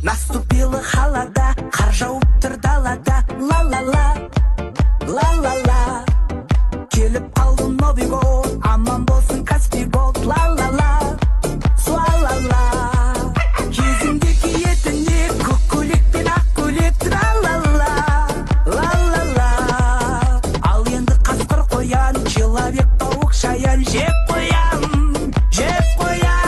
Наступила холода, қар жауып тұр далада. Ла-ла-ла, ла-ла-ла. Келіп қалды Новый год, аман болсын Каспий год. Ла-ла-ла, суа-ла-ла. Кезінде киетіне көк көйлек пен ақ көйлек. Тра-ла-ла, ла-ла-ла. Ал енді қасқыр қоян, человек тауық шаян. Жеп қоян, жеп қоян.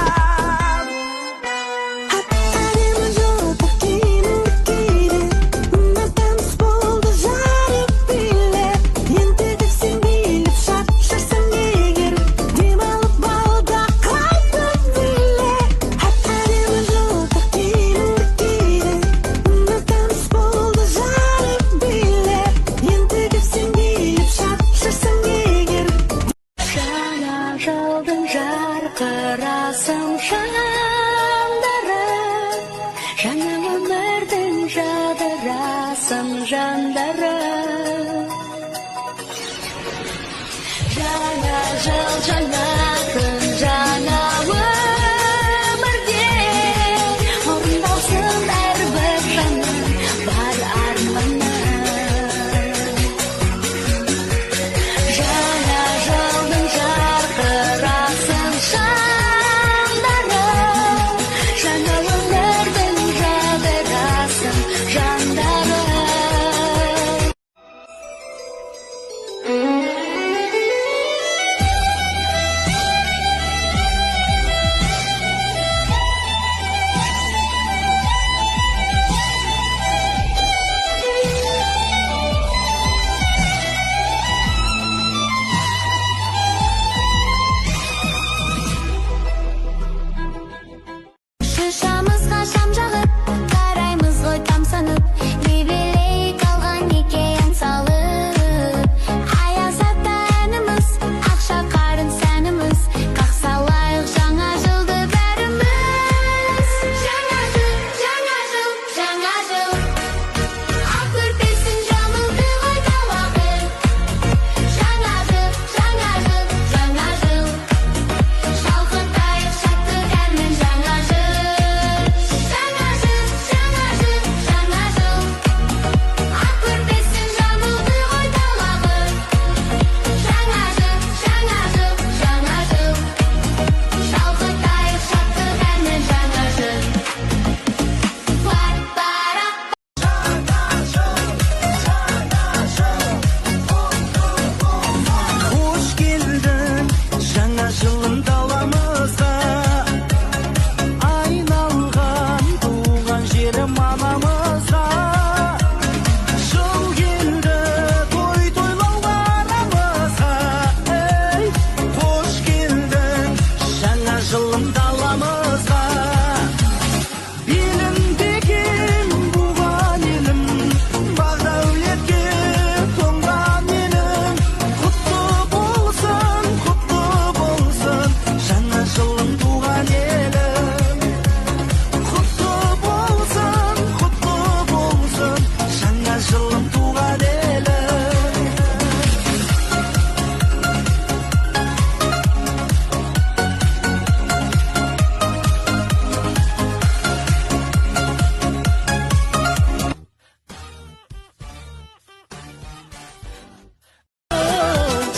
Жарқырасың жандарым, жаңа өмірдің жадырасың жандарым. Жаңа жыл, жаңа күн, жаңа өмірде орындалсын әрбір жанның бар арманы. Жаңа жылдың жарқырасың жандарым, жаңа өмірдің жадырасың жандарым. Шышамызға шам жағып, қараймыз ғой тамсанып, лебелей қалған неке ән салып. Аяз ата әніміз, ақша қарын сәніміз, қақсалайық жаңа жылды бәріміз. Жаңа жыл, жаңа жыл, жаңа жыл, ақ көрпесін жамылды ғой далағы. Жаңа жыл, жаңа жыл, жаңа жыл, шалқытайық шаттық әнмен жаңа жыл. Жаңа жыл, жаңа жыл, жаңа жыл, ақ көрпесін жамылды ғой далағы. Жаңа жыл, жаңа жыл, жаңа жыл, шалқытайық шаттық әнмен жаңа жыл. Пара-пара. Қош келдің жаңа жылың даламызға, айналған туған жерім анамызға. Жыл келді той тойлауға арамызға. Ей, қош келдің жаңа жылың даламызға. Елім деген буған елім, бақ дәулетке тоңған елім. Құтты болсын жаңа жылың туған елім. Құтты болсын жаңа жылың туған елім.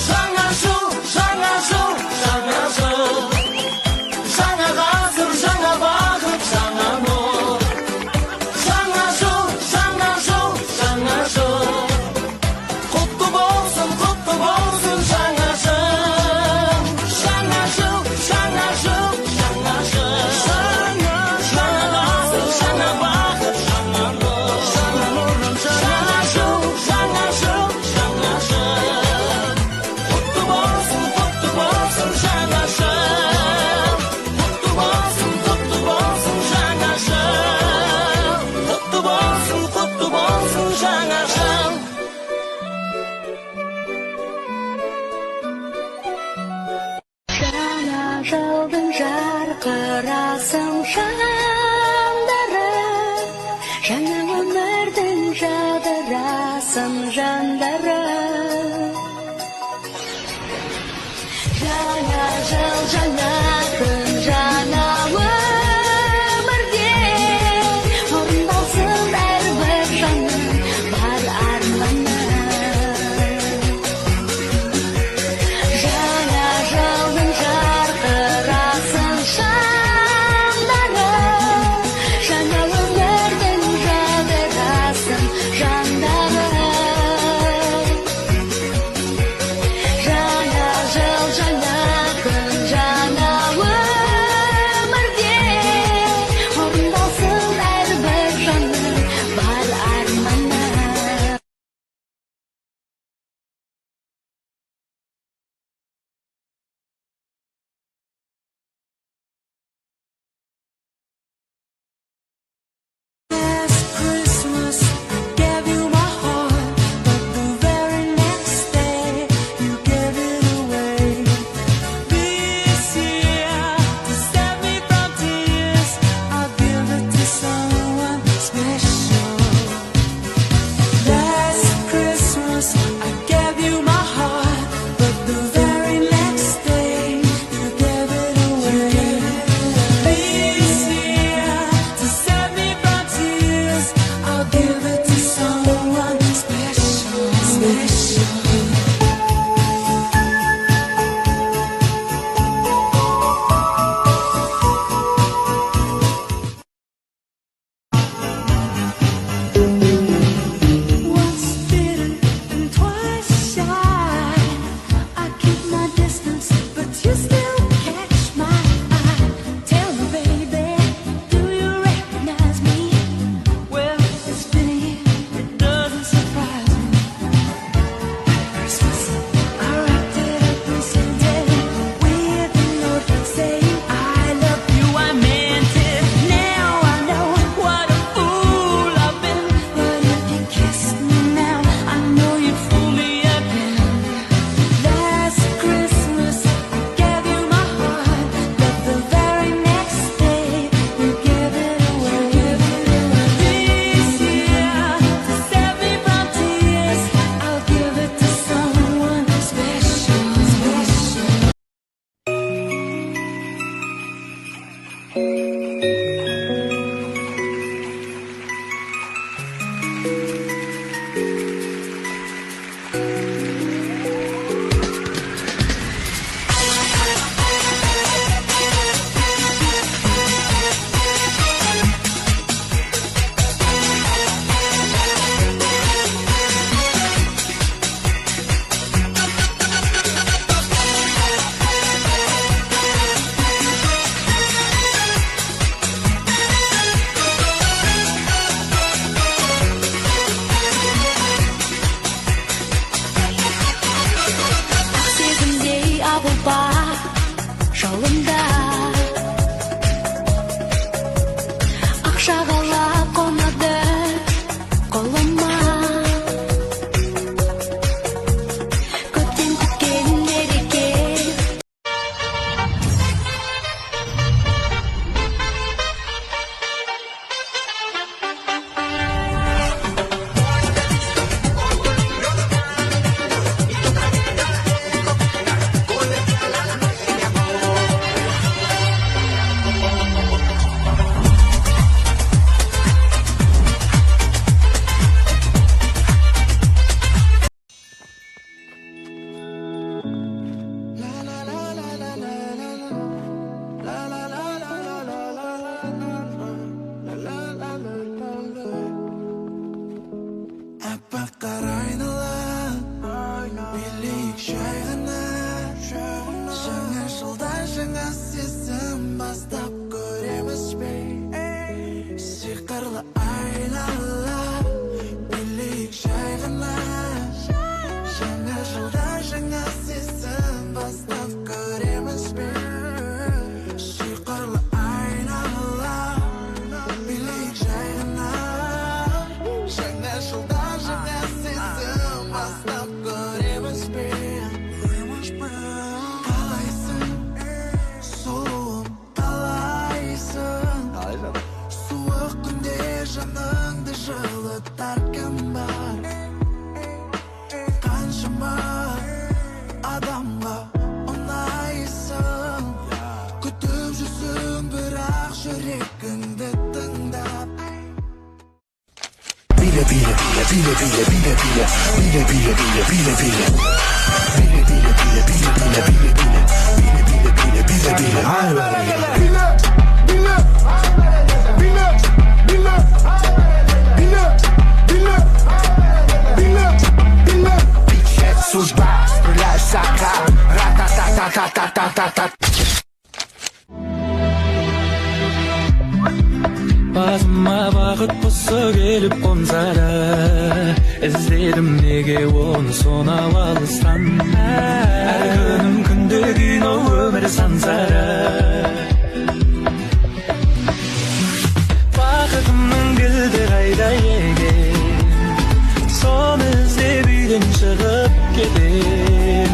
Жаңа жыл, жаңа жыл, жаңа жыл, жаңа ғасыр, жаңа бақыт, жаңа нұр. Жаңа жыл, жаңа жыл, жаңа жыл, құтты болсын жаңа жыл. Жаңа жыл, жаңа жыл, жаңа жыл, жаңа ғасыр, жаңа бақыт, жаңа нұр. Жаңа жыл, жаңа жыл, жаңа жыл, құтты болсын жаңа жыл. Құтты болсын жаңа жыл. Құтты болсын жаңа жыл. Жаңа жылдың жарқырасың жандарым, жаңа өмірдің жадырасың жандарым. Жаңа жыл, жаңа күн, жаңа өмірде жолында ақша қалап қонады қолыма көптен күткен мереке Судьба, стреляй сака, ра-та-та-та-та-та-та-та. Басыма бақыт құсы келіп қонса да іздедім неге оны сонау алыстан әр күнім күнде кино өмір сансара бақытымның кілті қайда екен соны іздеп үйден шығып кетем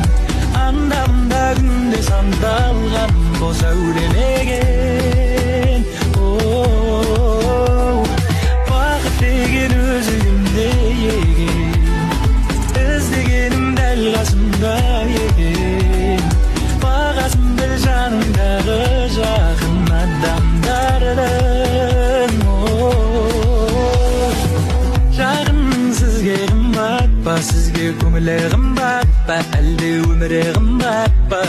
анда-мында күнде сандалған бос әурем екен бақыт деген өзі кімде екен іздегенім дәл қасымда екен бағасын біл жаныңдағы жақын адамдардың жақын сізге қымбат па сізге көңілі қымбат па әлде өмірі қымбат па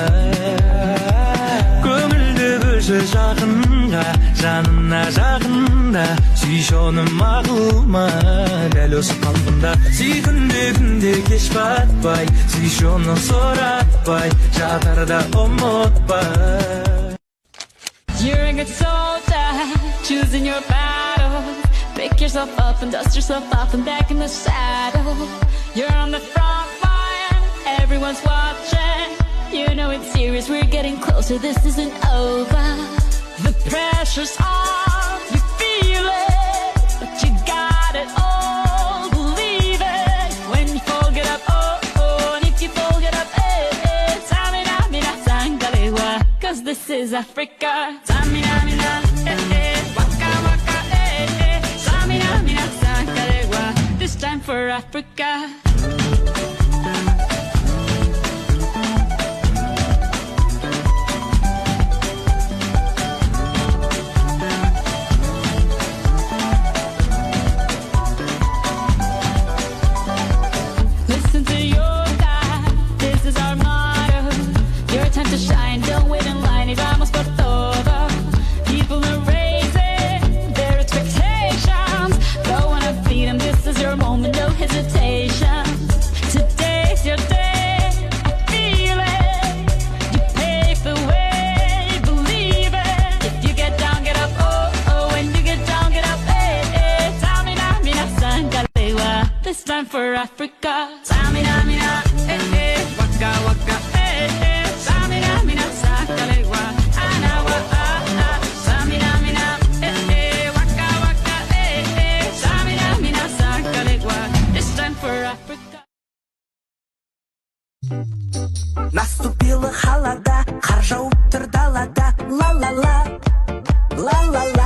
көңілді бөлші жақынға жанына жақында сүйші оны мақұлма дәл осы қалпында сүй күнде кеш батпай сүйші оны сұратпай жатарда ұмытпай. You're a good soldier, choosing your battles. Pick yourself up and dust yourself off and back in the saddle. You're on the front line, everyone's watching. You know it's serious, we're getting closer, this isn't over. The pressure's on, you feel it, but you got it all, believe it. When you fall, get up, oh, oh, and if you fall, get up, eh, eh. Samina, mina, sangalewa, 'cause this is Africa. Samina, mina, eh, eh, waka, waka, eh, eh. Samina, mina, sangalewa, this time for Africa. for Africa. Samina, mina, waka, waka, Samina, mina, sakalewa, anawa, Samina, mina, waka, waka, Samina, mina, sakalewa. It's time for Africa. Наступила холода, қар жауып тұр далада, ла-ла-ла, ла-ла-ла.